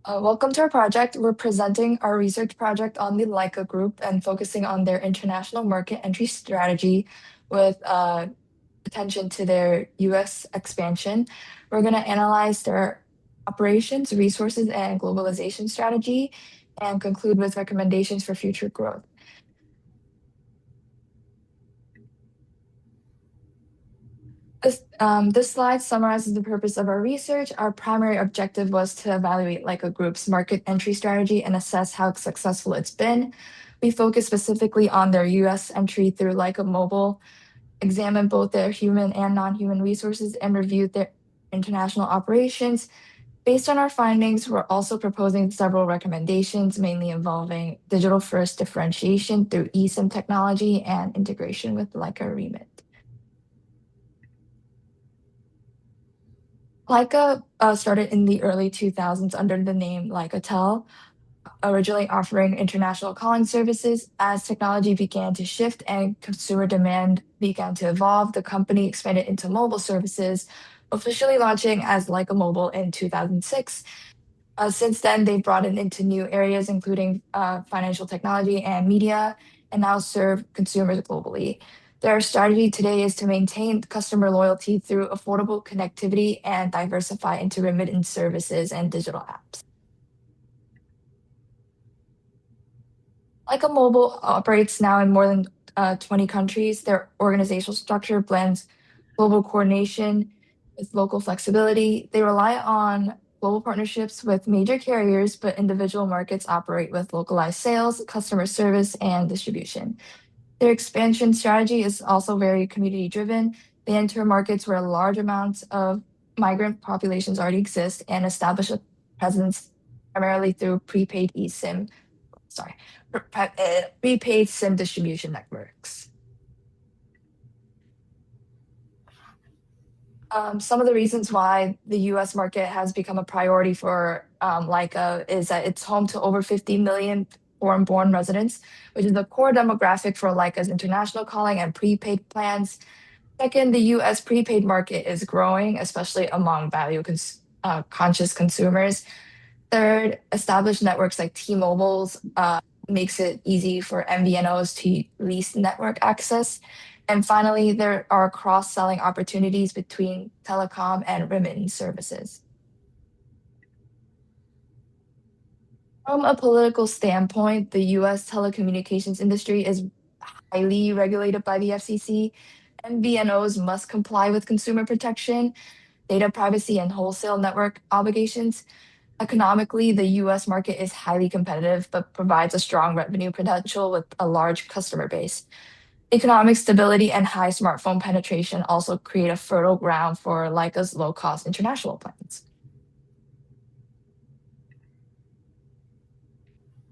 Welcome to our project. We're presenting our research project on the Leica Group and focusing on their international market entry strategy with attention to their US expansion. We're going to analyze their operations, resources, and globalization strategy and conclude with recommendations for future growth. This slide summarizes the purpose of our research. Our primary objective was to evaluate Leica Group's market entry strategy and assess how successful it's been. We focused specifically on their US entry through Leica Mobile, examined both their human and non-human resources, and reviewed their international operations. Based on our findings, we're also proposing several recommendations, mainly involving digital-first differentiation through eSIM technology and integration with Leica Remit. Leica started in the early 2000s under the name Leicatel, originally offering international calling services. As technology began to shift and consumer demand began to evolve, the company expanded into mobile services, officially launching as Leica Mobile in 2006. Since then, they've broadened into new areas, including financial technology and media, and now serve consumers globally. Their strategy today is to maintain customer loyalty through affordable connectivity and diversify into remittance services and digital apps. Leica Mobile operates now in more than 20 countries. Their organizational structure blends global coordination with local flexibility. They rely on global partnerships with major carriers, but individual markets operate with localized sales, customer service, and distribution. Their expansion strategy is also very community driven. They enter markets where large amounts of migrant populations already exist and establish a presence primarily through sorry, prepaid SIM distribution networks. Some of the reasons why the US market has become a priority for Leica is that it's home to over 50 million foreign born residents, which is the core demographic for Leica's international calling and prepaid plans. Second, the US prepaid market is growing, especially among conscious consumers. Third, established networks like T-Mobile's makes it easy for MVNOs to lease network access. And finally, there are cross-selling opportunities between telecom and remittance services. From a political standpoint, the US telecommunications industry is highly regulated by the FCC. MVNOs must comply with consumer protection, data privacy, and wholesale network obligations. Economically, the US market is highly competitive, but provides a strong revenue potential with a large customer base. Economic stability and high smartphone penetration also create a fertile ground for Leica's low-cost international plans.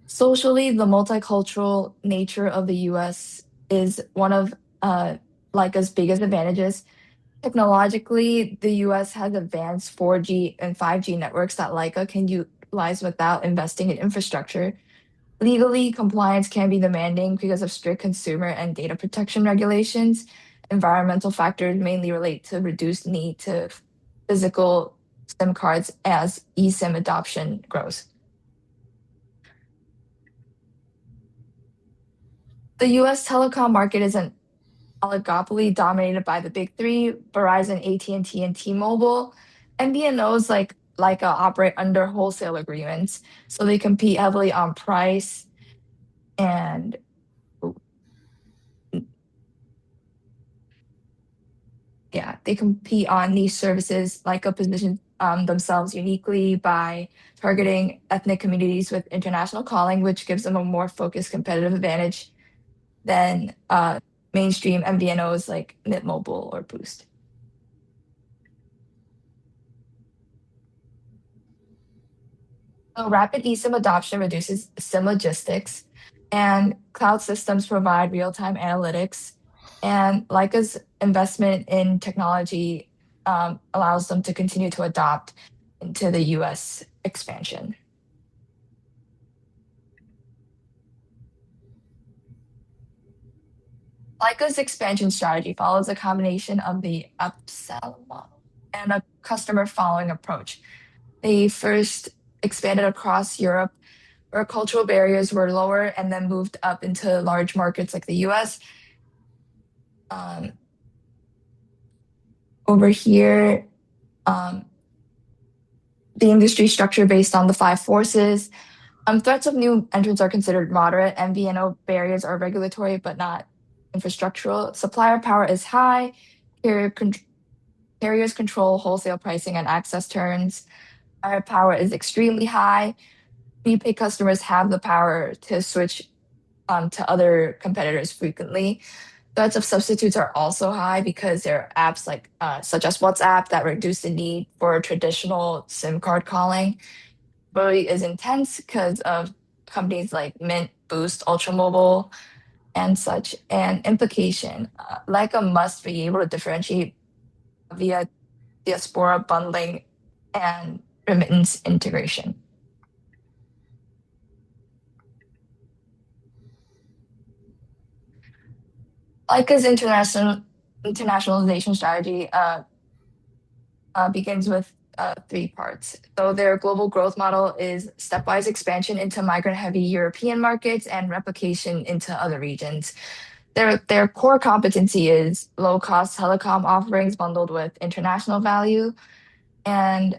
Socially, the multicultural nature of the US is one of Leica's biggest advantages. Technologically, the US has advanced 4G and 5G networks that Leica can utilize without investing in infrastructure. Legally, compliance can be demanding because of strict consumer and data protection regulations. Environmental factors mainly relate to reduced need to physical SIM cards as eSIM adoption grows. The US telecom market is an oligopoly dominated by the big three, Verizon, AT&T, and T-Mobile. MVNOs like operate under wholesale agreements, so they compete heavily on price and yeah, they compete on niche services like a position themselves uniquely by targeting ethnic communities with international calling, which gives them a more focused competitive advantage than mainstream MVNOs like Mint Mobile or Boost. So rapid eSIM adoption reduces SIM logistics, and cloud systems provide real-time analytics. And Leica's investment in technology allows them to continue to adopt into the US expansion. Leica's expansion strategy follows a combination of the upsell model and a customer following approach. They first expanded across Europe, where cultural barriers were lower, and then moved up into large markets like the US. Um, Over here, um, the industry structure based on the five forces. Threats of new entrants are considered moderate. MVNO barriers are regulatory but not infrastructural. Supplier power is high. Carrier con- Carriers control wholesale pricing and access terms. Buyer power is extremely high. Prepaid customers have the power to switch to other competitors frequently. Threats of substitutes are also high because there are apps like such as WhatsApp that reduce the need for traditional SIM card calling. Bully is intense because of companies like Mint, Boost, Ultramobile, and such. And implication, Leica must be able to differentiate via diaspora bundling and remittance integration. Leica's internationalization strategy begins with three parts. So their global growth model is stepwise expansion into migrant-heavy European markets and replication into other regions. Their core competency is low-cost telecom offerings bundled with international value, and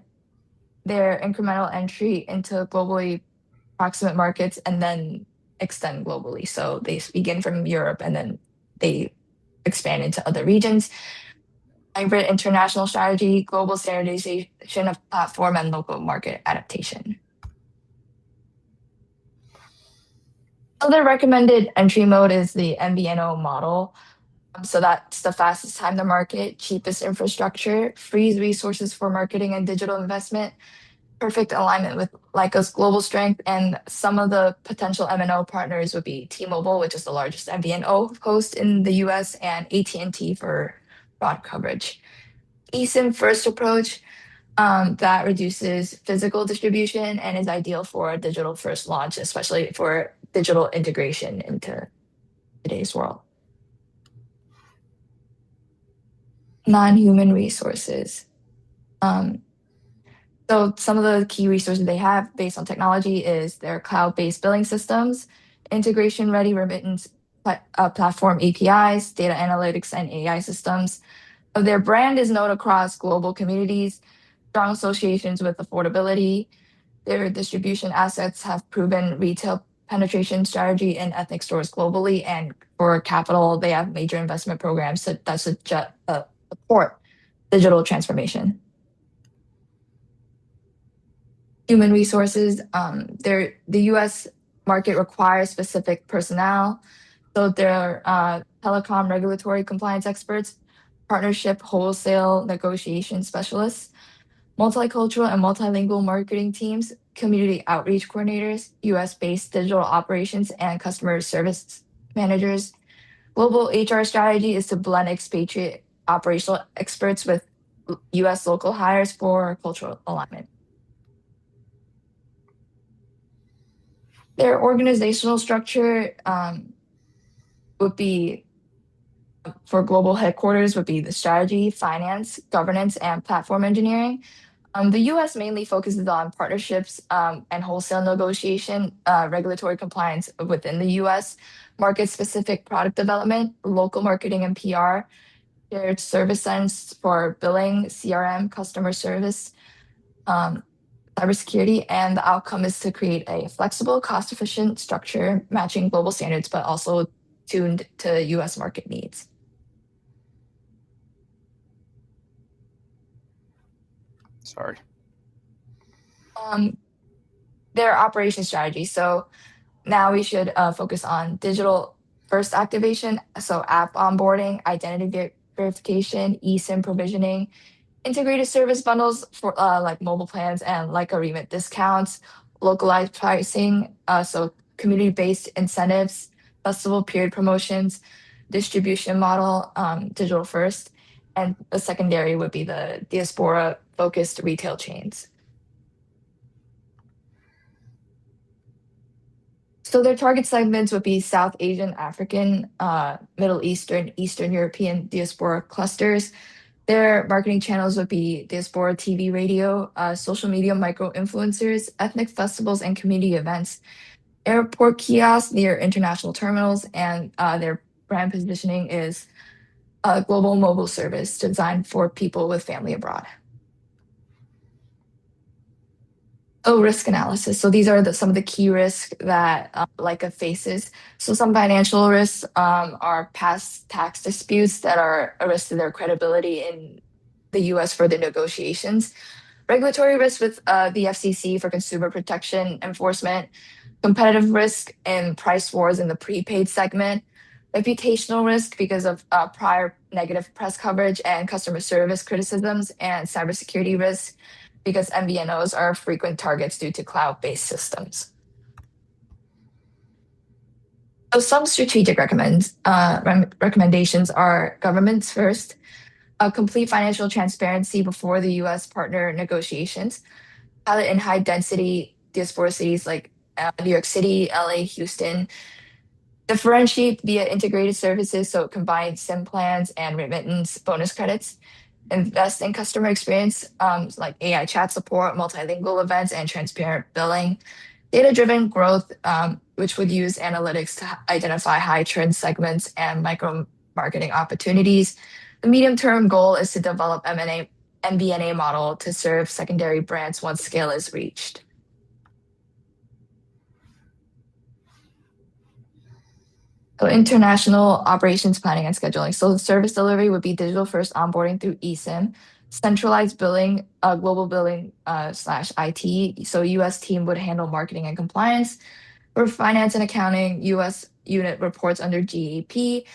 their incremental entry into globally proximate markets and then extend globally. So they begin from Europe and then they expand into other regions. Hybrid international strategy, global standardization of platform, and local market adaptation. So the recommended entry mode is the MVNO model. So that's the fastest time to market, cheapest infrastructure, frees resources for marketing and digital investment, perfect alignment with Leica's global strength, and some of the potential MNO partners would be T-Mobile, which is the largest MVNO host in the US, and AT&T for broad coverage. eSIM first approach that reduces physical distribution and is ideal for a digital first launch, especially for digital integration into today's world. Non-human resources. Um, so some of the key resources they have based on technology is their cloud-based billing systems, integration-ready remittance platform APIs, data analytics, and AI systems. Their brand is known across global communities, strong associations with affordability. Their distribution assets have proven retail penetration strategy in ethnic stores globally, and for capital, they have major investment programs that support digital transformation. Human resources, the US market requires specific personnel. So there are telecom regulatory compliance experts, partnership wholesale negotiation specialists, multicultural and multilingual marketing teams, community outreach coordinators, US-based digital operations and customer service managers. Global HR strategy is to blend expatriate operational experts with US local hires for cultural alignment. Their organizational structure would be for global headquarters would be the strategy, finance, governance, and platform engineering. The US mainly focuses on partnerships and wholesale negotiation, regulatory compliance within the US, market specific product development, local marketing and PR, shared service centers for billing, CRM, customer service, um, cybersecurity, and the outcome is to create a flexible, cost efficient structure matching global standards, but also tuned to US market needs. Sorry. Um, their operation strategy. So now we should focus on digital first activation, so app onboarding, identity verification, eSIM provisioning, integrated service bundles for like mobile plans and like a remit discounts, localized pricing, so community-based incentives, festival period promotions, distribution model, digital first, and the secondary would be the diaspora-focused retail chains. So their target segments would be South Asian, African, Middle Eastern, Eastern European diaspora clusters. Their marketing channels would be diaspora TV, radio, social media, micro influencers, ethnic festivals, and community events. Airport kiosks near international terminals, and their brand positioning is a global mobile service designed for people with family abroad. Oh, risk analysis. So these are some of the key risks that Leica faces. So some financial risks are past tax disputes that are a risk to their credibility in the U.S. for the negotiations. Regulatory risks with the FCC for consumer protection enforcement, competitive risk and price wars in the prepaid segment, reputational risk because of prior negative press coverage and customer service criticisms, and cybersecurity risk because MVNOs are frequent targets due to cloud-based systems. So some strategic recommendations are governments first, a complete financial transparency before the U.S. partner negotiations, pilot in high density diaspora cities like New York City, LA, Houston, differentiate via integrated services, so combine SIM plans and remittance bonus credits. Invest in customer experience, like AI chat support, multilingual events, and transparent billing. Data-driven growth, which would use analytics to identify high churn segments and micro marketing opportunities. The medium-term goal is to develop MVNA model to serve secondary brands once scale is reached. So international operations planning and scheduling. So the service delivery would be digital first onboarding through eSIM, centralized billing, global billing slash IT. So US team would handle marketing and compliance. For finance and accounting, US unit reports under GAP.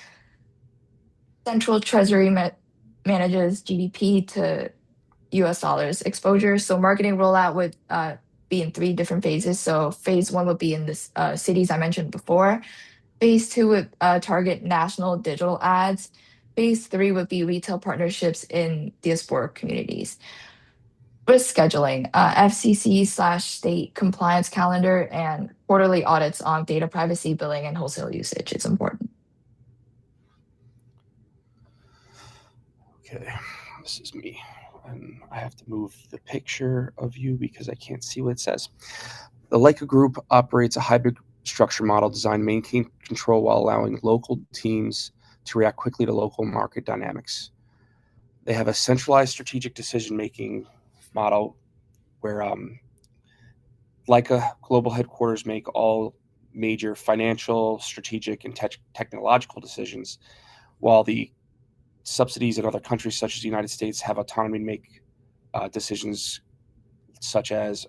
Central treasury manages GDP to US dollars exposure. So marketing rollout would be in three different phases. So phase one would be in the cities I mentioned before. Phase two would target national digital ads. Phase three would be retail partnerships in diaspora communities. Risk scheduling, FCC slash state compliance calendar, and quarterly audits on data privacy, billing, and wholesale usage is important. Okay, this is me. And I have to move the picture of you because I can't see what it says. The Leica Group operates a hybrid structure model designed to maintain control while allowing local teams to react quickly to local market dynamics. They have a centralized strategic decision-making model where Leica global headquarters make all major financial, strategic, and technological decisions, while the subsidies in other countries such as the United States have autonomy to make decisions such as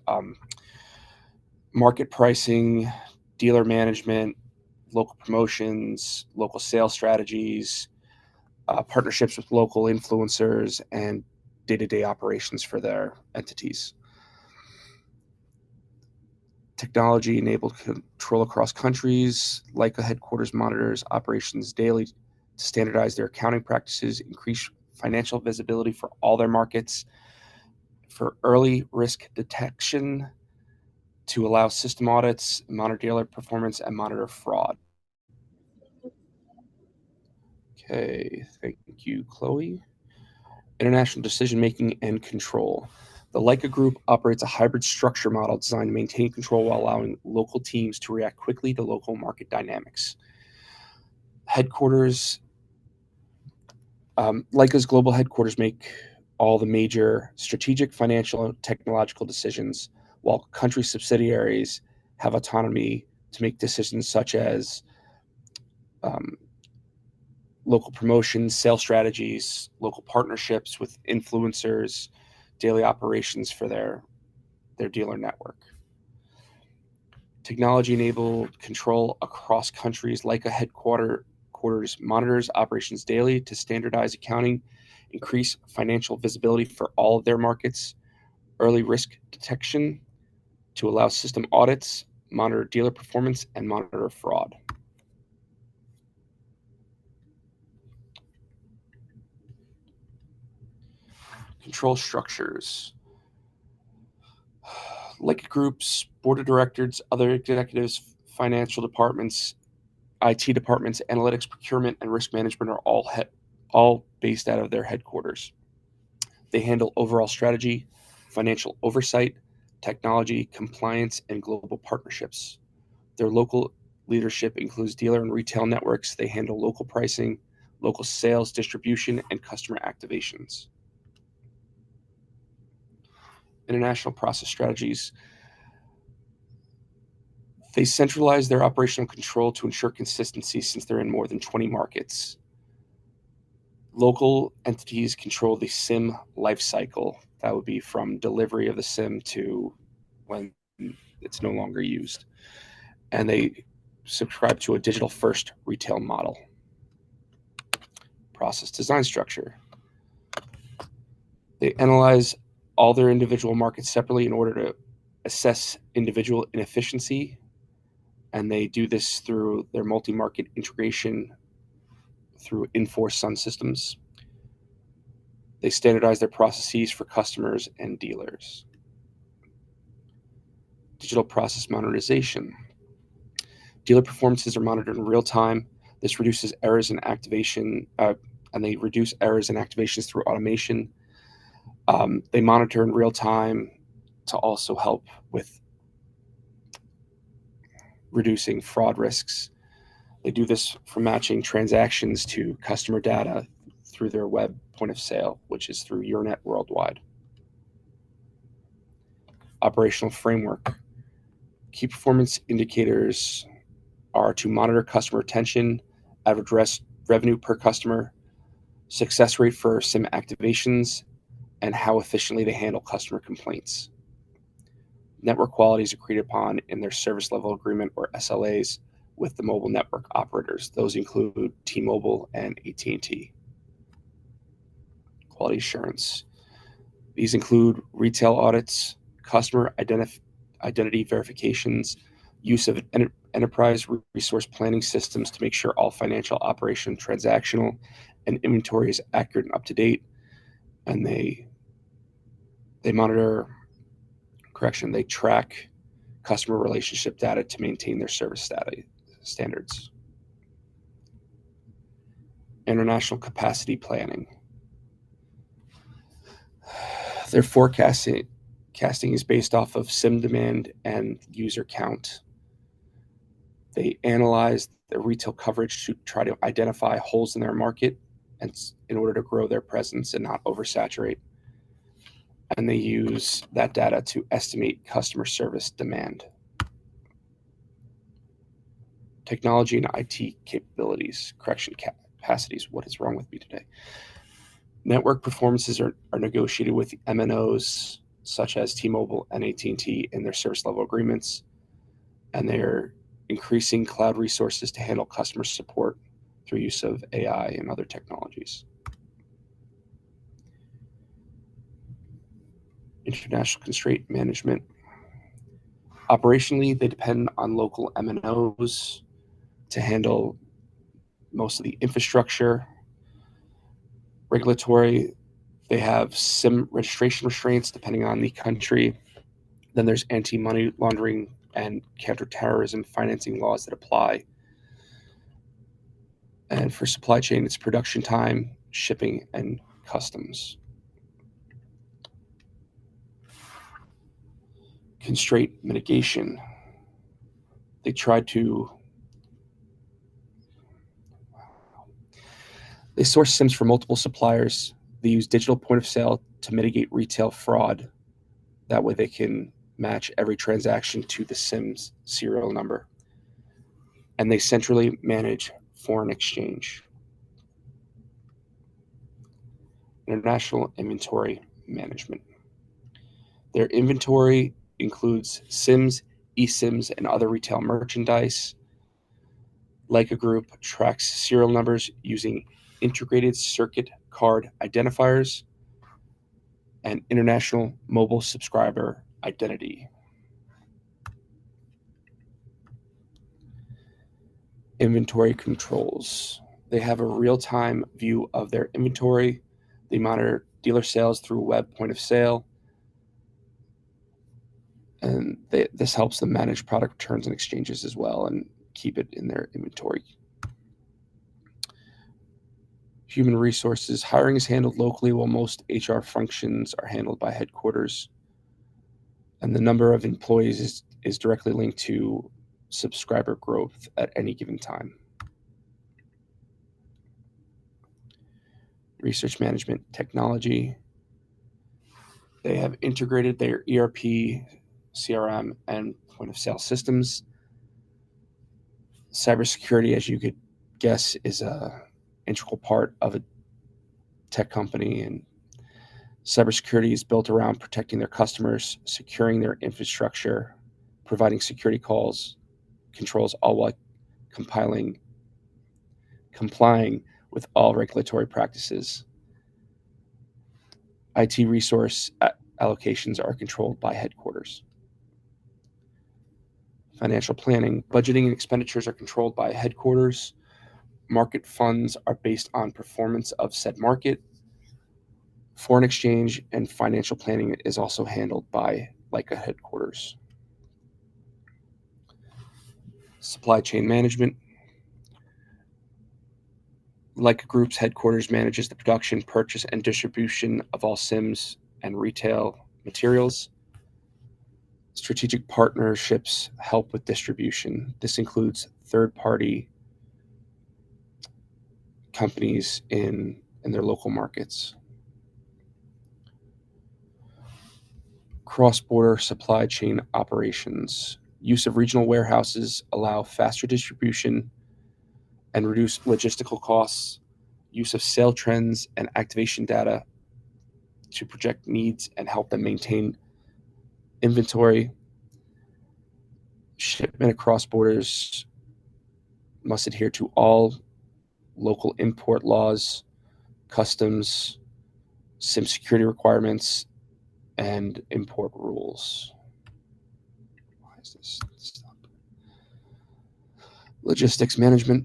market pricing, dealer management, local promotions, local sales strategies, partnerships with local influencers, and day-to-day operations for their entities. Technology-enabled control across countries. Leica headquarters monitors operations daily to standardize their accounting practices, increase financial visibility for all their markets, for early risk detection, to allow system audits, monitor dealer performance, and monitor fraud. Okay, thank you, Chloe. International decision-making and control. The Leica Group operates a hybrid structure model designed to maintain control while allowing local teams to react quickly to local market dynamics. Headquarters, Leica's global headquarters make all the major strategic, financial, and technological decisions, while country subsidiaries have autonomy to make decisions such as local promotions, sales strategies, local partnerships with influencers, daily operations for their dealer network. Technology-enabled control across countries. Leica headquarters monitors operations daily to standardize accounting, increase financial visibility for all of their markets, early risk detection to allow system audits, monitor dealer performance, and monitor fraud. Control structures. Leica Group's board of directors, other executives, financial departments, IT departments, analytics, procurement, and risk management are all based out of their headquarters. They handle overall strategy, financial oversight, technology, compliance, and global partnerships. Their local leadership includes dealer and retail networks. They handle local pricing, local sales, distribution, and customer activations. International process strategies. They centralize their operational control to ensure consistency since they're in more than 20 markets. Local entities control the SIM life cycle. That would be from delivery of the SIM to when it's no longer used. And they subscribe to a digital first retail model. Process design structure. They analyze all their individual markets separately in order to assess individual inefficiency, and they do this through their multi-market integration through Infor Sun systems. They standardize their processes for customers and dealers. Digital process modernization. Dealer performances are monitored in real time. This reduces errors in activation, and they reduce errors and activations through automation. They monitor in real time to also help with reducing fraud risks. They do this for matching transactions to customer data through their web point of sale, which is through Euronet Worldwide. Operational framework. Key performance indicators are to monitor customer retention, average revenue per customer, success rate for SIM activations, and how efficiently they handle customer complaints. Network quality is agreed upon in their service level agreement or SLAs with the mobile network operators. Those include T-Mobile and AT&T. Quality assurance. These include retail audits, customer identity verifications, use of enterprise resource planning systems to make sure all financial, operation, transactional, and inventory is accurate and up to date. And they they track customer relationship data to maintain their service standards. International capacity planning. Their forecasting is based off of SIM demand and user count. They analyze the retail coverage to try to identify holes in their market and in order to grow their presence and not oversaturate. And they use that data to estimate customer service demand. Technology and IT capabilities, capacities. What is wrong with me today? Network performances are negotiated with MNOs such as T-Mobile and AT&T in their service level agreements, and they're increasing cloud resources to handle customer support through use of AI and other technologies. International constraint management. Operationally, they depend on local MNOs to handle most of the infrastructure. Regulatory, they have SIM registration restraints depending on the country. Then there's anti-money laundering and counterterrorism financing laws that apply. And for supply chain, it's production time, shipping, and customs. Constraint mitigation. They source SIMs from multiple suppliers. They use digital point of sale to mitigate retail fraud. That way they can match every transaction to the SIM's serial number. And they centrally manage foreign exchange. International inventory management. Their inventory includes SIMs, eSIMs, and other retail merchandise. Leica Group tracks serial numbers using integrated circuit card identifiers and international mobile subscriber identity. Inventory controls. They have a real-time view of their inventory. They monitor dealer sales through web point of sale. And this helps them manage product returns and exchanges as well and keep it in their inventory. Human resources. Hiring is handled locally while most HR functions are handled by headquarters. And the number of employees is directly linked to subscriber growth at any given time. Research management technology. They have integrated their ERP, CRM, and point of sale systems. Cybersecurity, as you could guess, is a integral part of a tech company, and cybersecurity is built around protecting their customers, securing their infrastructure, providing security controls, all while complying with all regulatory practices. IT resource allocations are controlled by headquarters. Financial planning, budgeting, and expenditures are controlled by headquarters. Market funds are based on performance of said market. Foreign exchange and financial planning is also handled by Leica headquarters. Supply chain management. Leica Group's headquarters manages the production, purchase, and distribution of all SIMs and retail materials. Strategic partnerships help with distribution. This includes third-party companies in their local markets. Cross-border supply chain operations. Use of regional warehouses allow faster distribution and reduce logistical costs. Use of sale trends and activation data to project needs and help them maintain inventory. Shipment across borders must adhere to all local import laws, customs, SIM security requirements, and import rules. Why is this stop? Logistics management.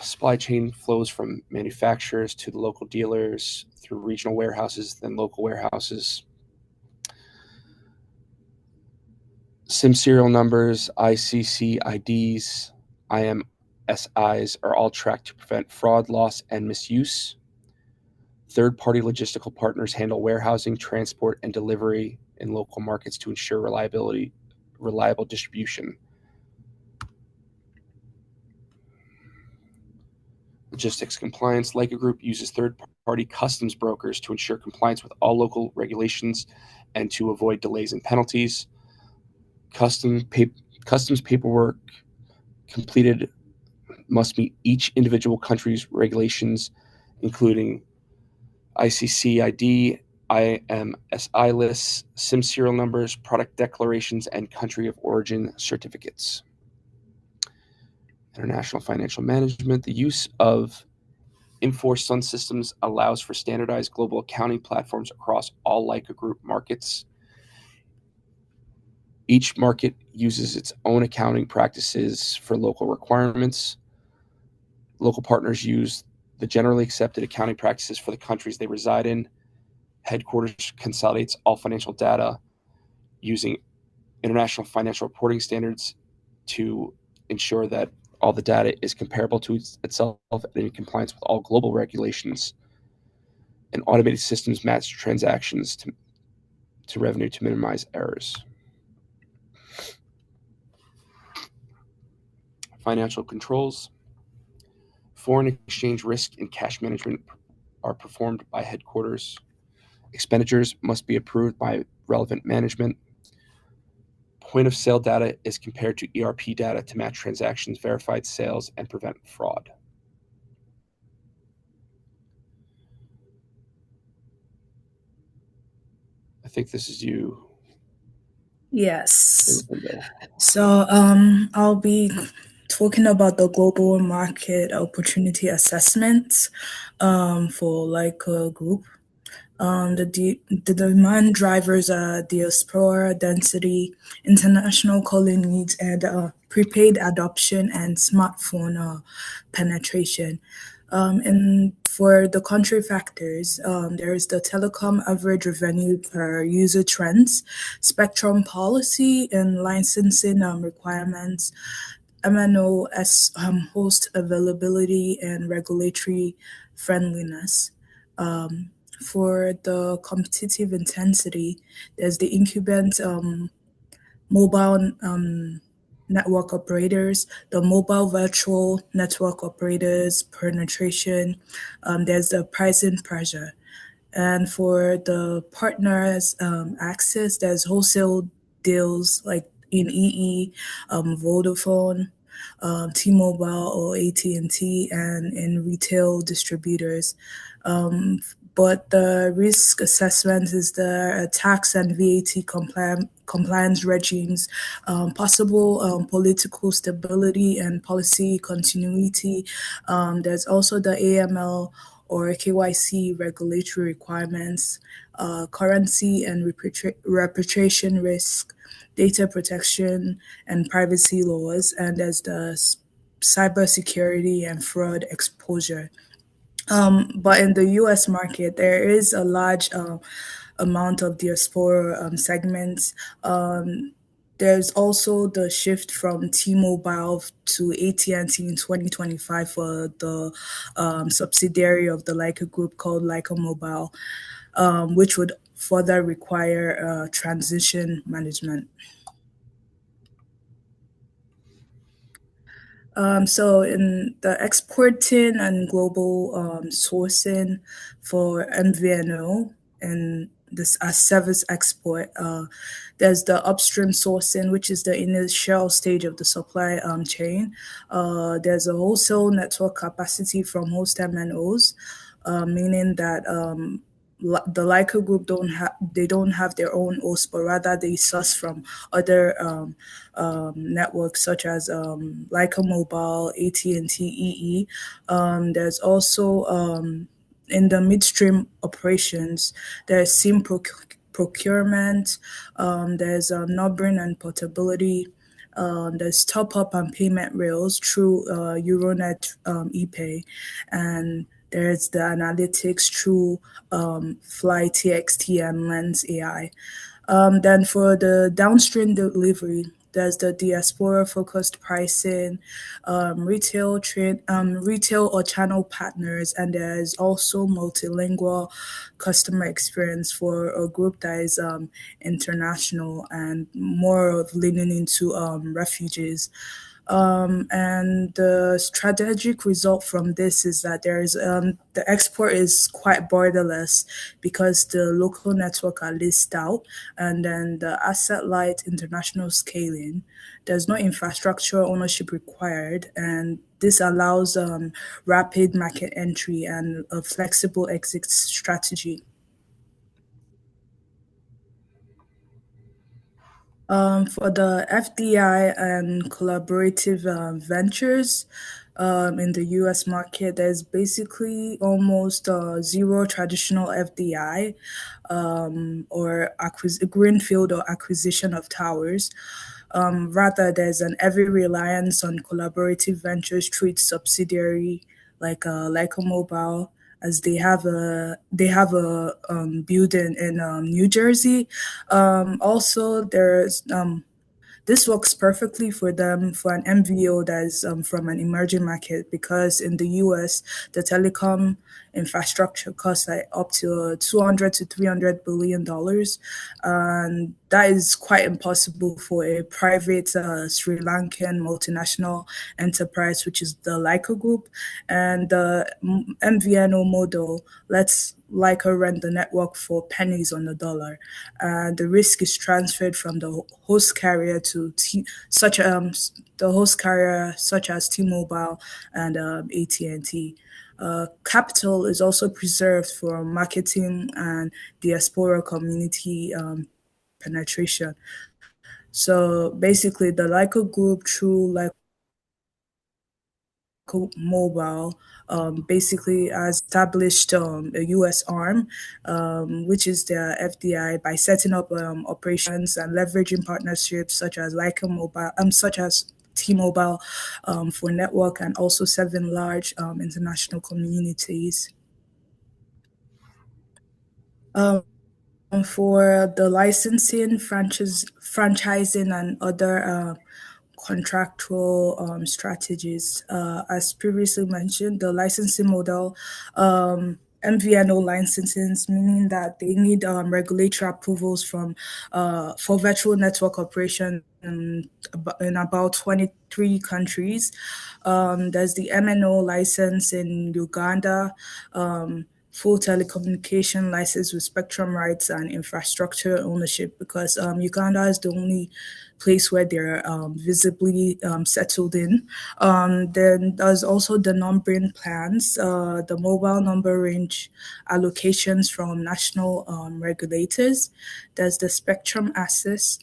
Supply chain flows from manufacturers to the local dealers through regional warehouses, then local warehouses. SIM serial numbers, ICC IDs, IMSIs are all tracked to prevent fraud, loss, and misuse. Third-party logistical partners handle warehousing, transport, and delivery in local markets to ensure reliable distribution. Logistics compliance. Leica Group uses third-party customs brokers to ensure compliance with all local regulations and to avoid delays and penalties. Customs paperwork completed must meet each individual country's regulations, including ICC ID, IMSI lists, SIM serial numbers, product declarations, and country of origin certificates. International financial management. The use of Infor Sun systems allows for standardized global accounting platforms across all Leica Group markets. Each market uses its own accounting practices for local requirements. Local partners use the generally accepted accounting practices for the countries they reside in. Headquarters consolidates all financial data using international financial reporting standards to ensure that all the data is comparable to itself and in compliance with all global regulations. And automated systems match transactions to revenue to minimize errors. Financial controls. Foreign exchange risk and cash management are performed by headquarters. Expenditures must be approved by relevant management. Point of sale data is compared to ERP data to match transactions, verified sales, and prevent fraud. I think this is you. Yes. So I'll be talking about the global market opportunity assessment for Leica Group. The demand drivers are diaspora density, international calling needs, and prepaid adoption and smartphone penetration. And for the country factors, there is the telecom average revenue per user trends, spectrum policy and licensing requirements, MNO as host availability and regulatory friendliness. Um, for the competitive intensity, there's the incumbent mobile network operators, the mobile virtual network operators penetration. There's the pricing pressure. And for the partners access, there's wholesale deals like in EE, Vodafone, T-Mobile or AT&T, and in retail distributors. But the risk assessment is the tax and VAT compliance regimes, possible political stability and policy continuity. There's also the AML or KYC regulatory requirements, currency and repatriation risk, data protection and privacy laws, and there's the cybersecurity and fraud exposure. But in the US market, there is a large amount of diaspora segments. There's also the shift from T-Mobile to AT&T in 2025 for the subsidiary of the Leica Group called Leica Mobile, which would further require transition management. So in the exporting and global sourcing for MVNO and this as service export, there's the upstream sourcing, which is the initial stage of the supply chain. There's a wholesale network capacity from host MNOs, meaning that the Leica Group don't have their own host, but rather they source from other networks such as Leica Mobile, AT&T, EE. There's also in the midstream operations, there's SIM procurement, there's numbering and portability. There's top up and payment rails through Euronet ePay, and there's the analytics through Fly TXT and Lens AI. Then for the downstream delivery, there's the diaspora focused pricing, retail or channel partners, and there's also multilingual customer experience for a group that is international and more of leaning into refugees. And the strategic result from this is that there is the export is quite borderless because the local network are leased out, and then the asset light international scaling. There's no infrastructure ownership required, and this allows rapid market entry and a flexible exit strategy. For the FDI and collaborative ventures in the US market, there's basically almost zero traditional FDI or greenfield or acquisition of towers. Rather, there's an heavy reliance on collaborative ventures through its subsidiary, like a mobile, as they have a building in New Jersey. Also, there's this works perfectly for them for an MVO that is from an emerging market because in the US, the telecom infrastructure costs like up to 200 to $300 billion. And that is quite impossible for a private Sri Lankan multinational enterprise, which is the Leica Group. And the MVNO model lets Leica rent the network for pennies on the dollar. And the risk is transferred from the host carrier to the host carrier such as T-Mobile and AT&T. Capital is also preserved for marketing and diaspora community penetration. So basically, the Leica Group through Leica Mobile basically has established a U.S. arm, which is the FDI, by setting up operations and leveraging partnerships such as such as T-Mobile for network and also serving large international communities. Um, for the licensing, franchising, and other contractual strategies. As previously mentioned, the licensing model, MVNO licensing, meaning that they need regulatory approvals from for virtual network operation in about 23 countries. There's the MNO license in Uganda. Full telecommunication license with spectrum rights and infrastructure ownership, because Uganda is the only place where they're visibly settled in. Then there's also the numbering plans, the mobile number range allocations from national regulators. There's the spectrum access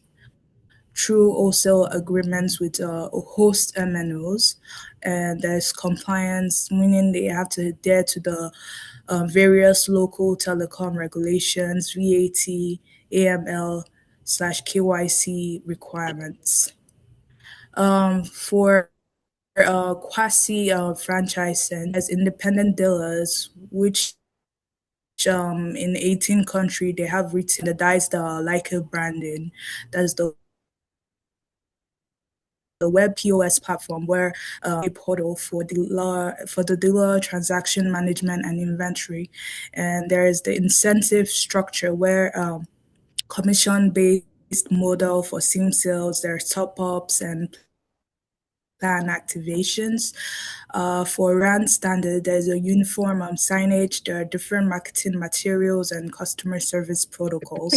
through wholesale agreements with host MNOs. And there's compliance, meaning they have to adhere to the various local telecom regulations, VAT, AML/KYC requirements. For quasi franchising, there's independent dealers, which in 18 countries they have standardized the Leica branding. That's the web POS platform, where a portal for the dealer transaction management and inventory. And there is the incentive structure, where commission based model for SIM sales, there's top ups and plan activations. For RAN standard, there's a uniform signage, there are different marketing materials and customer service protocols.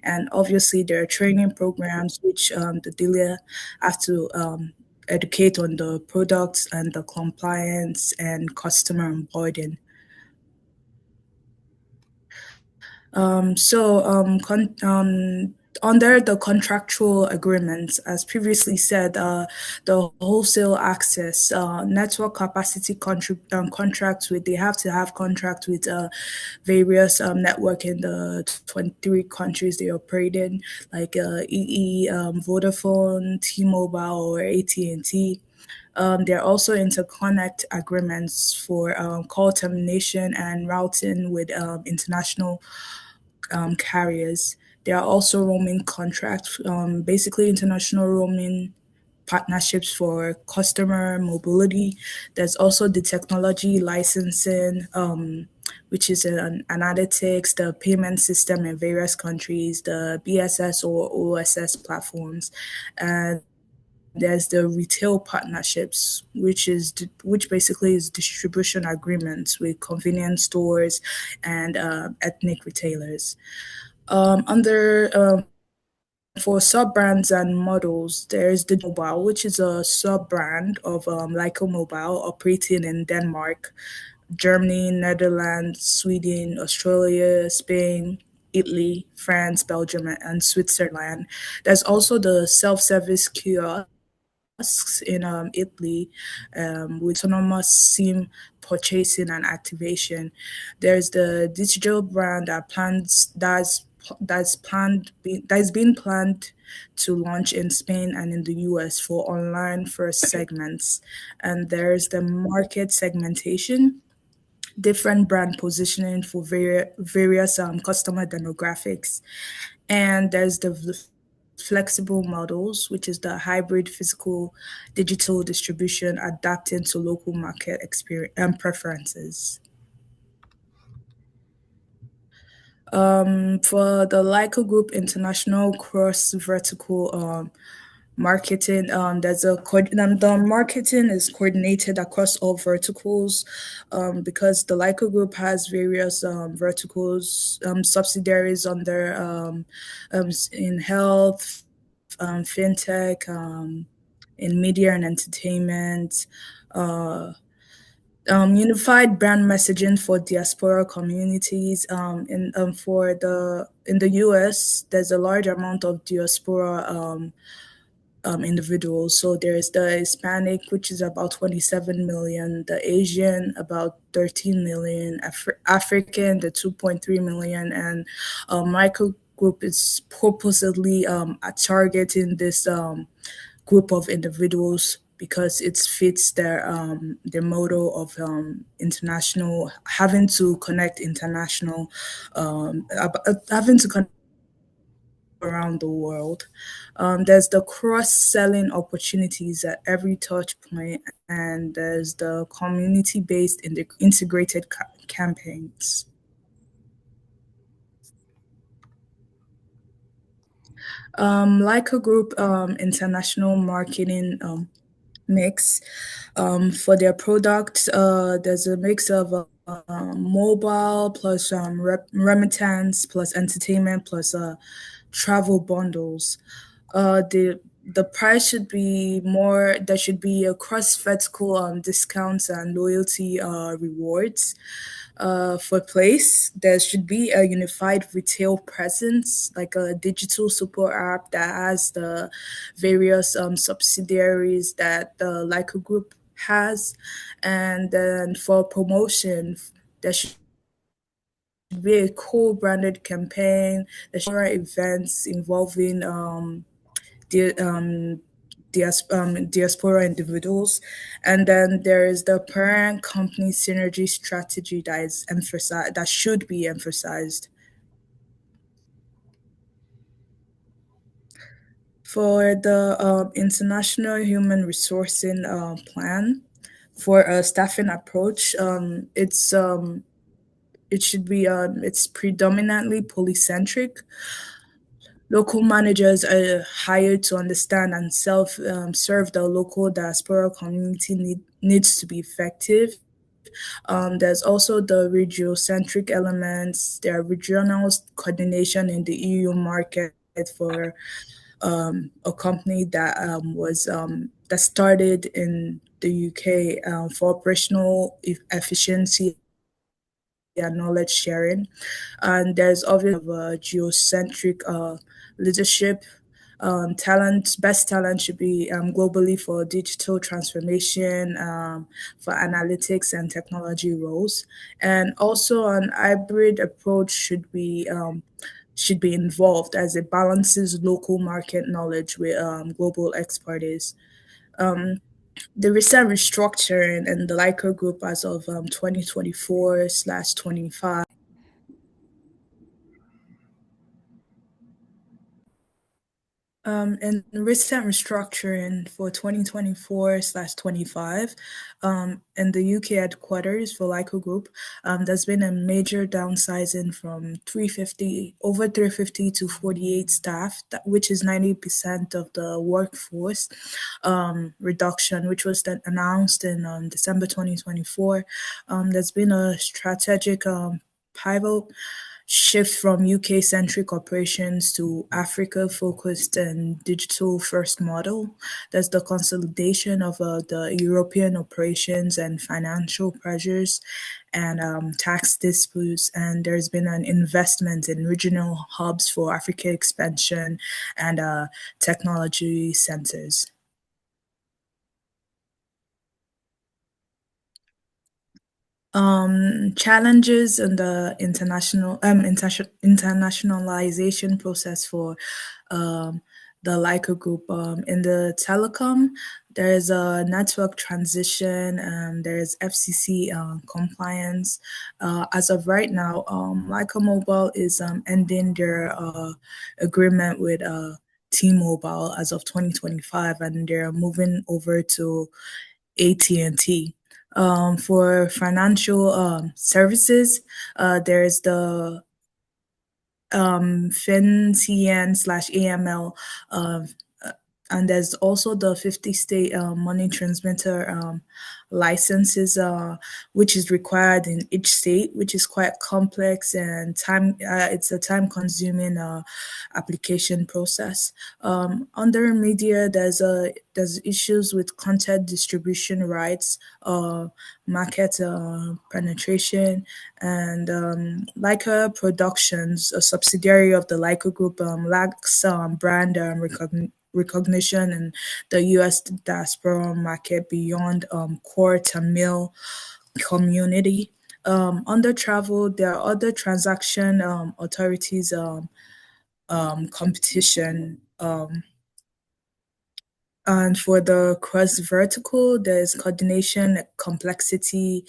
And obviously, there are training programs which the dealer have to educate on the products and the compliance and customer onboarding. Under the contractual agreements, as previously said, the wholesale access network capacity contracts with they have to have contract with various network in the 23 countries they operate in, like EE, Vodafone, T-Mobile, or AT&T. There are also interconnect agreements for call termination and routing with international carriers. There are also roaming contracts, basically international roaming partnerships for customer mobility. There's also the technology licensing, which is an analytics, the payment system in various countries, the BSS or OSS platforms, and there's the retail partnerships, which basically is distribution agreements with convenience stores and ethnic retailers. Under For sub brands and models, there's the Mobile, which is a sub brand of Lyco Mobile operating in Denmark, Germany, Netherlands, Sweden, Australia, Spain, Italy, France, Belgium, and Switzerland. There's also the self service kiosks in Italy with autonomous SIM purchasing and activation. There's the digital brand that's been planned to launch in Spain and in the US for online first segments. And there's the market segmentation, different brand positioning for various customer demographics. And there's the flexible models, which is the hybrid physical digital distribution adapting to local market experience and preferences. For the Leica Group International Cross Vertical marketing, the marketing is coordinated across all verticals, because the Leica Group has various verticals, subsidiaries under in health, fintech, in media and entertainment. Uh, Unified brand messaging for diaspora communities. In the US, there's a large amount of diaspora individuals. So there's the Hispanic, which is about 27 million, the Asian, about 13 million, African, the 2.3 million, and micro group is purposely targeting this group of individuals because it fits their motto of international, having to connect international, having to connect around the world. There's the cross-selling opportunities at every touch point, and there's the community-based integrated campaigns. Like a group international marketing mix for their products. There's a mix of mobile plus remittance plus entertainment plus travel bundles. The price should be more. There should be a cross vertical discounts and loyalty rewards. For place, there should be a unified retail presence, like a digital support app that has the various subsidiaries that the Leica Group has. And then for promotion, there should be a co-branded campaign. There should be events involving the diaspora individuals, and then there is the parent company synergy strategy that is emphasized, that should be emphasized. For the international human resourcing plan, for a staffing approach, it should be it's predominantly polycentric. Local managers are hired to understand and self serve the local diaspora community needs to be effective. There's also the regiocentric elements. There are regional coordination in the EU market for a company that was that started in the UK for operational efficiency and knowledge sharing. And there's obviously a geocentric leadership. Best talent should be globally for digital transformation, for analytics and technology roles, and also an hybrid approach should be involved as it balances local market knowledge with global expertise. Um, the recent restructuring in the Leica Group as of 2024/25. In recent restructuring for 2024/25, in the UK headquarters for Leica Group, there's been a major downsizing from 350 to 48 staff, which is 90% of the workforce reduction, which was then announced in December 2024. There's been a strategic pivot shift from UK-centric operations to Africa-focused and digital-first model. There's the consolidation of the European operations and financial pressures and tax disputes, and there's been an investment in regional hubs for Africa expansion and technology centers. Challenges in the internationalization process for um, the Leica Group. In the telecom, there is a network transition, there is FCC compliance. As of right now, Leica Mobile is ending their agreement with T-Mobile as of 2025, and they're moving over to AT&T. For financial services, there's the FinCN/AML, uh, and there's also the 50 state money transmitter licenses, which is required in each state, which is quite complex and time. It's a time-consuming application process. Under media, there's issues with content distribution rights, market penetration, and Leica Productions, a subsidiary of the Leica Group, lacks brand recognition in the U.S. diaspora market beyond core Tamil community. Under travel, there are other transaction authorities competition. And for the cross vertical, there's coordination, complexity,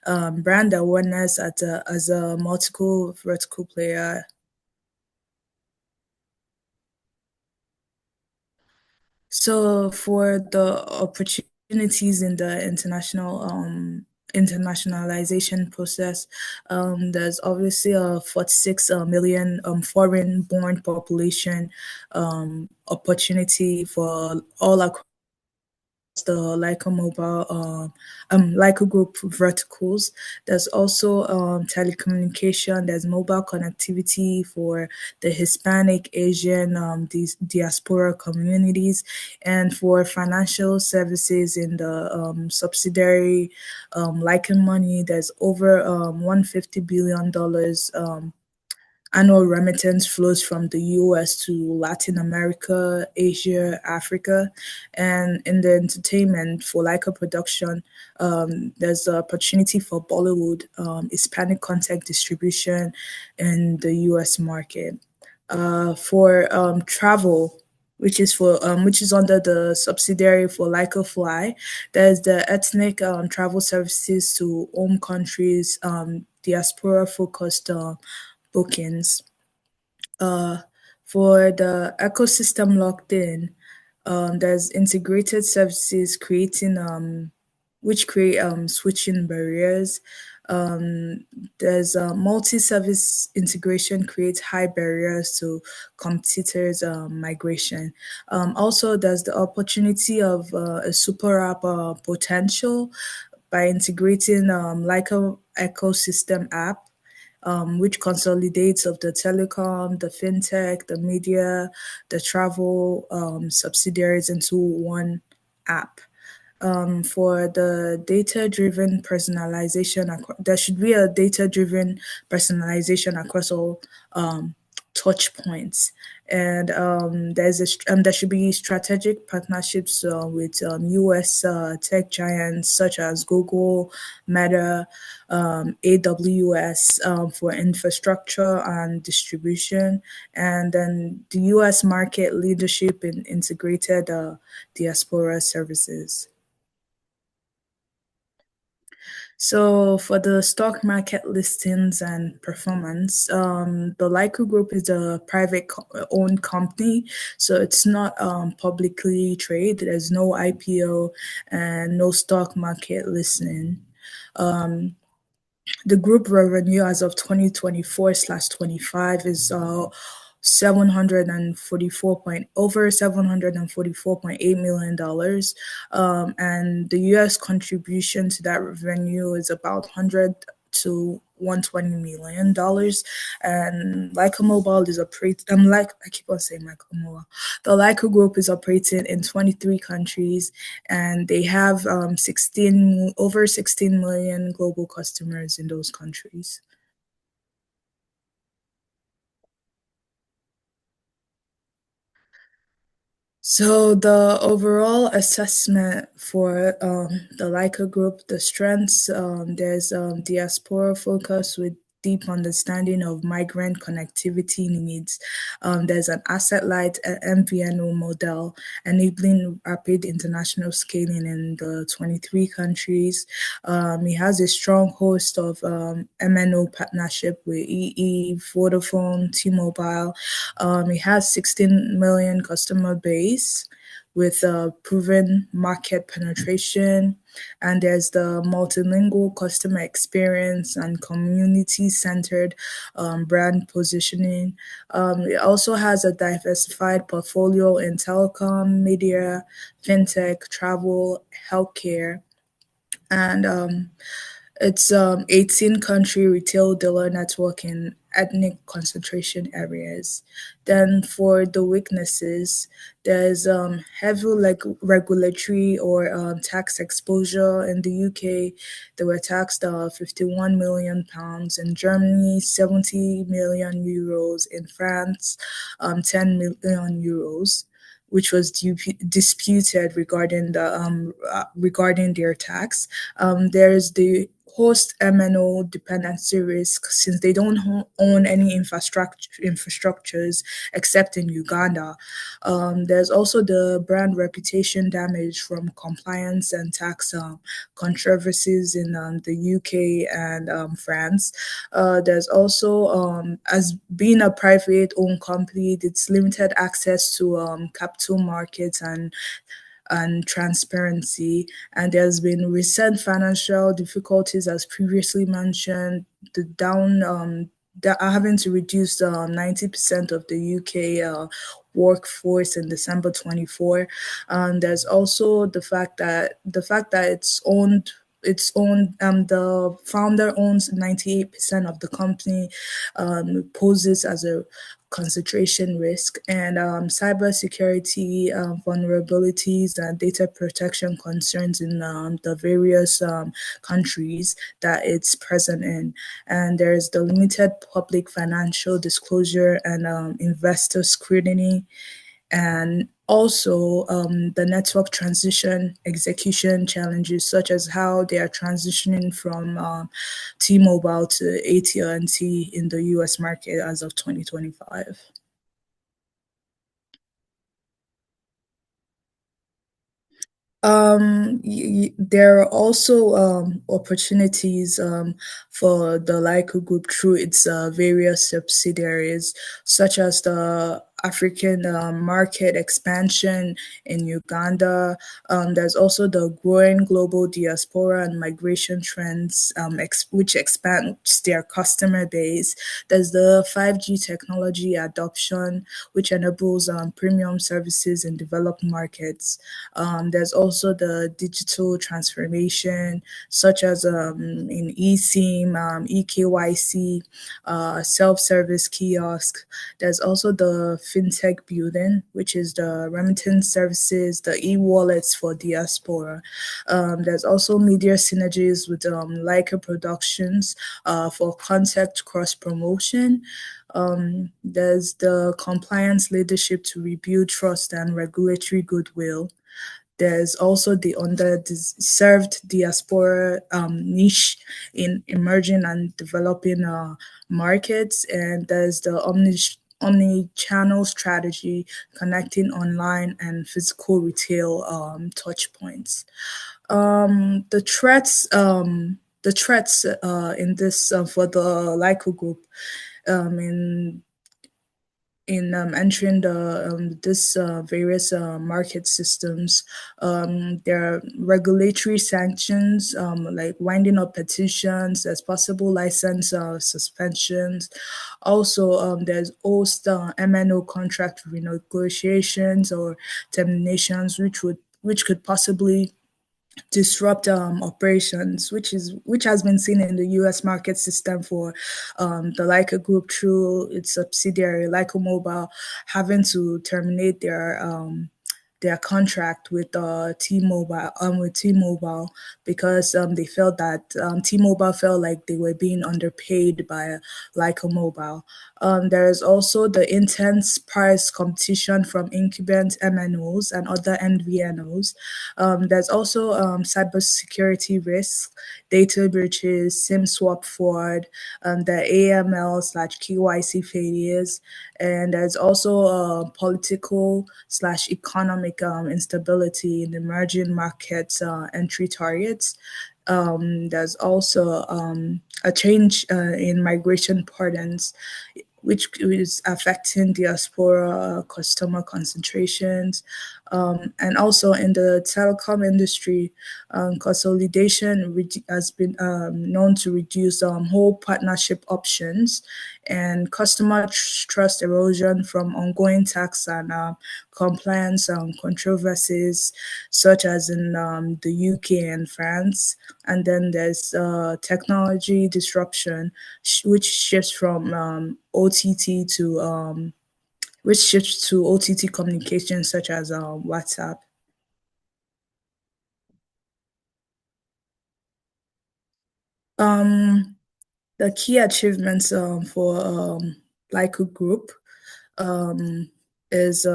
brand awareness as a multiple vertical player. So for the opportunities in the internationalization process, there's obviously a 46 million foreign-born population opportunity for all across the Leica mobile Leica group verticals. There's also telecommunication. There's mobile connectivity for the Hispanic, Asian, diaspora communities, and for financial services in the subsidiary Leica Money. There's over $150 billion annual remittance flows from the US to Latin America, Asia, Africa. And in the entertainment for Leica production, there's an opportunity for Bollywood, Hispanic content distribution in the US market. For travel, which is under the subsidiary for Leica Fly. There's the ethnic travel services to home countries, diaspora focused bookings. Uh, for the ecosystem locked in, there's integrated services creating which create switching barriers. There's multi-service integration creates high barriers to competitors migration. Also, there's the opportunity of a super app potential by integrating like a ecosystem app which consolidates of the telecom, the fintech, the media, the travel subsidiaries into one app. For the data-driven personalization, there should be a data-driven personalization across all touch points. And there should be strategic partnerships with US tech giants such as Google, Meta, AWS for infrastructure and distribution, and then the US market leadership in integrated diaspora services. So for the stock market listings and performance, the Leica Group is a private owned company, so it's not publicly traded. There's no IPO and no stock market listing. The group revenue as of 2024/25 is 744.8 million dollars, and the U.S. contribution to that revenue is about 100 to $120 million. And Leica Mobile is operating. Like I keep on saying Leica Mobile. The Leica Group is operating in 23 countries, and they have over 16 million global customers in those countries. So the overall assessment for the Leica Group, the strengths, there's diaspora focus with deep understanding of migrant connectivity needs. There's an asset-light MVNO model enabling rapid international scaling in the 23 countries. It has a strong host of MNO partnership with EE, Vodafone, T-Mobile. It has 16 million customer base with proven market penetration, and there's the multilingual customer experience and community-centered brand positioning. It also has a diversified portfolio in telecom, media, fintech, travel, healthcare, and it's 18 country retail dealer network in ethnic concentration areas. Then for the weaknesses, there's heavy regulatory or tax exposure in the UK. They were taxed 51 million pounds in Germany, 70 million euros in France, 10 million euros, which was disputed regarding their tax. There's the host MNO dependency risk since they don't own any infrastructures except in Uganda. There's also the brand reputation damage from compliance and tax controversies in the UK and France. There's also, as being a private owned company, it's limited access to capital markets and transparency. And there's been recent financial difficulties, as previously mentioned, the down that are having to reduce 90% of the UK workforce in December 24. And there's also the fact that the founder owns 98% of the company, poses as a concentration risk, and cybersecurity vulnerabilities and data protection concerns in the various countries that it's present in. And there's the limited public financial disclosure and investor scrutiny, and also the network transition execution challenges, such as how they are transitioning from T-Mobile to AT&T in the US market as of 2025. There are also opportunities for the Lyco Group through its various subsidiaries, such as the African market expansion in Uganda. There's also the growing global diaspora and migration trends, which expands their customer base. There's the 5G technology adoption, which enables premium services in developed markets. There's also the digital transformation, such as in eSIM, eKYC, self-service kiosk. There's also the fintech building, which is the remittance services, the e-wallets for diaspora. There's also media synergies with Leica Productions for concept cross-promotion. There's the compliance leadership to rebuild trust and regulatory goodwill. There's also the underserved diaspora niche in emerging and developing markets, and there's the omni-channel strategy connecting online and physical retail touch points. The threats in this for the Lyco group in entering the this various market systems. There are regulatory sanctions, like winding up petitions. There's possible license suspensions. Also, there's host MNO contract renegotiations or terminations, which could possibly disrupt operations, which has been seen in the U.S. market system for the Leica Group through its subsidiary Leica Mobile having to terminate their contract with T-Mobile because they felt that T-Mobile felt like they were being underpaid by Leica Mobile. There is also the intense price competition from incumbent MNOs and other MVNOs. There's also cybersecurity risks, data breaches, SIM swap fraud, the AML/KYC failures, and there's also political/economic instability in emerging markets entry targets. There's also a change in migration patterns, which is affecting diaspora customer concentrations. And also in the telecom industry, consolidation has been known to reduce whole partnership options and customer trust erosion from ongoing tax and compliance controversies, such as in the UK and France. And then there's technology disruption, which shifts from OTT to OTT communications, such as WhatsApp. The key achievements for Lyco Group is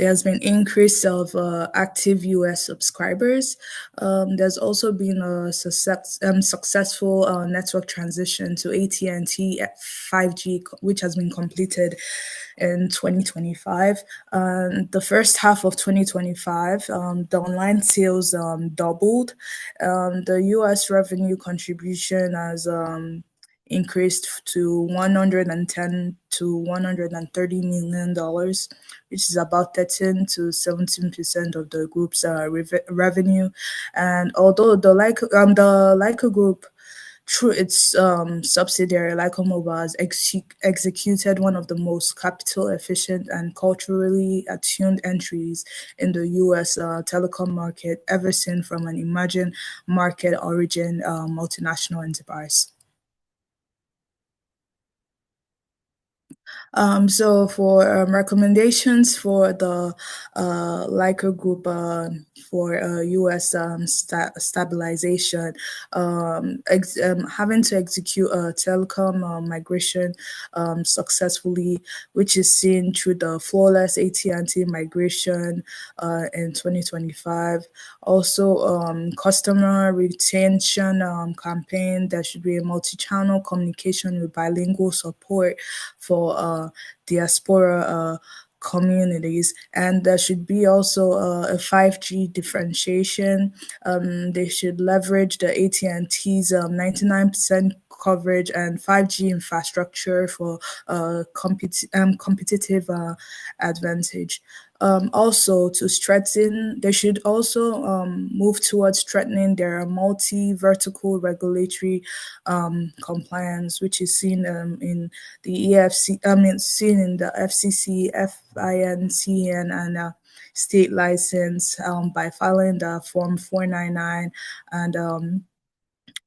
There's been increase of active US subscribers. There's also been a successful network transition to AT&T 5G, which has been completed in 2025. The first half of 2025, the online sales doubled. The US revenue contribution has increased to 110 to 130 million dollars, which is about 13 to 17% of the group's revenue. And although the Leica group, through its subsidiary Leica Mobile, has executed one of the most capital efficient and culturally attuned entries in the US telecom market ever seen from an emerging market origin multinational enterprise. So for recommendations for the Leica Group for U.S. Stabilization, having to execute a telecom migration successfully, which is seen through the flawless AT&T migration in 2025. Also, customer retention campaign. There should be a multi-channel communication with bilingual support for diaspora communities, and there should be also a 5G differentiation. They should leverage the AT&T's 99% coverage and 5G infrastructure for competitive advantage. Also, to strengthen, they should also move towards strengthening their multi-vertical regulatory compliance, which is seen in the EFC, seen in the FCC, FINCN, and state license by filing the Form 499, and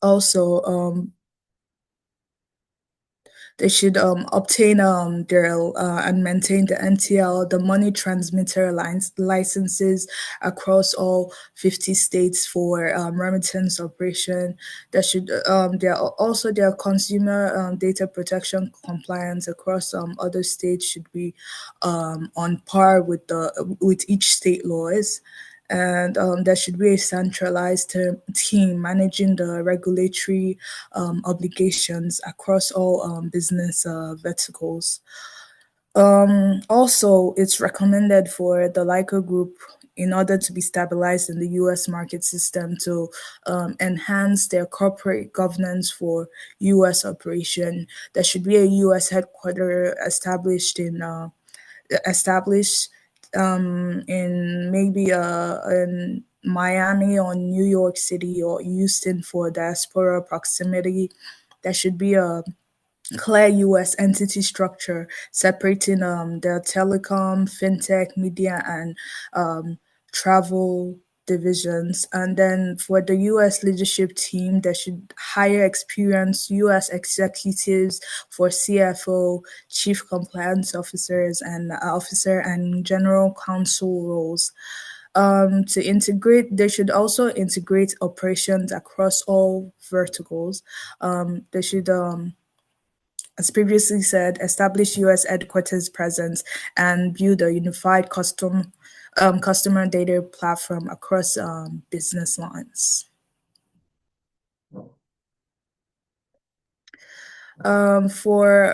also they should obtain their and maintain the NTL, the money transmitter licenses across all 50 states for remittance operation. There should there also their consumer data protection compliance across other states should be on par with each state laws. And there should be a centralized team managing the regulatory obligations across all business verticals. Also, it's recommended for the Leica Group, in order to be stabilized in the US market system, to enhance their corporate governance for US operation. There should be a US headquarter established in maybe in Miami or New York City or Houston for diaspora proximity. There should be a clear US entity structure separating their telecom, fintech, media, and travel divisions. And then for the US leadership team, they should hire experienced US executives for CFO, chief compliance officer and general counsel roles. To integrate, they should also integrate operations across all verticals. They should as previously said, establish US headquarters presence and build a unified customer data platform across business lines. For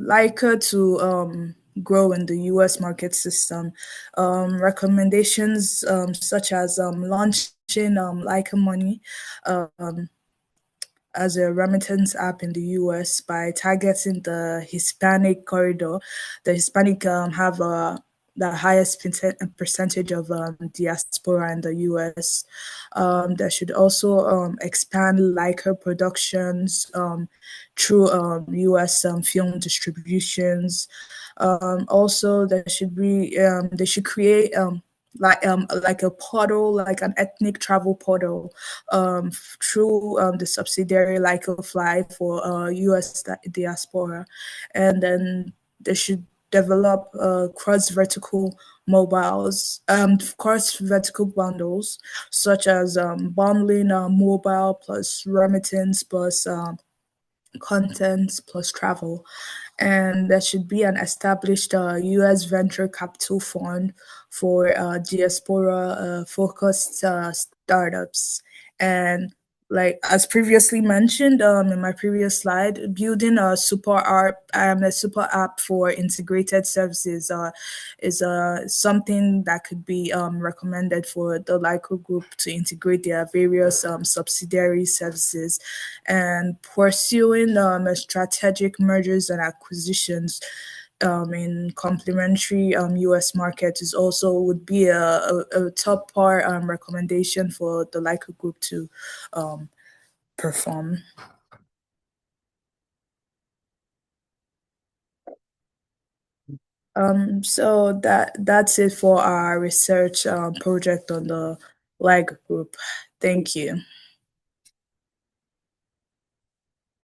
Leica to grow in the US market system, recommendations such as launching Leica Money as a remittance app in the US by targeting the Hispanic corridor. The Hispanic have the highest percentage of diaspora in the US. They should also expand Leica productions through US film distributions. Also, they should create like a portal, like an ethnic travel portal through the subsidiary Leica Fly for US diaspora. And then they should develop cross-vertical bundles, such as bundling mobile plus remittance plus content plus travel. and there should be an established U.S. venture capital fund for diaspora focused startups. And like as previously mentioned in my previous slide, building a super app for integrated services is something that could be recommended for the Lyco Group to integrate their various subsidiary services, and pursuing strategic mergers and acquisitions in complementary U.S. market is also would be a top par recommendation for the Lyco Group to perform. So that's it for our research project on the Lyco Group. Thank you.